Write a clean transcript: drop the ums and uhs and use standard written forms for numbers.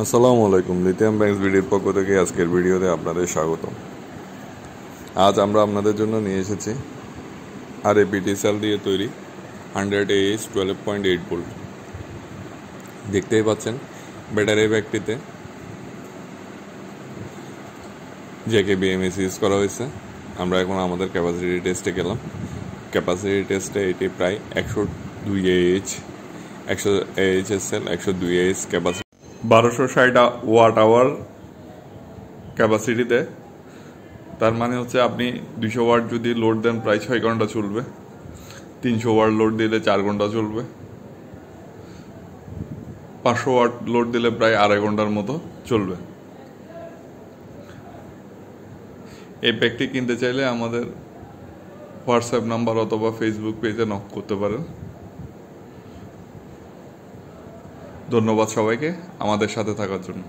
আসসালামু আলাইকুম। Lithium banks ভিডিওর পক্ষ থেকে আজকের ভিডিওতে আপনাদের স্বাগতম। আজ আমরা আপনাদের জন্য নিয়ে এসেছি আরএপিটি সেল দিয়ে তৈরি 100 AH 12.8 ভোল্ট। দেখতেই পাচ্ছেন ব্যাটারি ব্যাগটিতে JKBMS ইউজ করা হয়েছে। আমরা এখন আমাদের ক্যাপাসিটি টেস্টে গেলাম। ক্যাপাসিটি টেস্টে এটি প্রায় 102 AH 100 AH এর cell 102 AH capacity 1260 watt hour ক্যাপাসিটিতে। তার মানে হচ্ছে আপনি 200 ওয়াট যদি লোড দেন প্রায় 6 ঘন্টা চলবে, 300 ওয়াট লোড দিলে 4 ঘন্টা চলবে, 500 ওয়াট লোড দিলে প্রায় 2.5 ঘন্টার মতো চলবে। এই প্যাকটি কিনতে চাইলে আমাদের হোয়াটসঅ্যাপ নাম্বার অথবা ফেসবুক পেজে নক করতে পারেন। ধন্যবাদ সবাইকে আমাদের সাথে থাকার জন্য।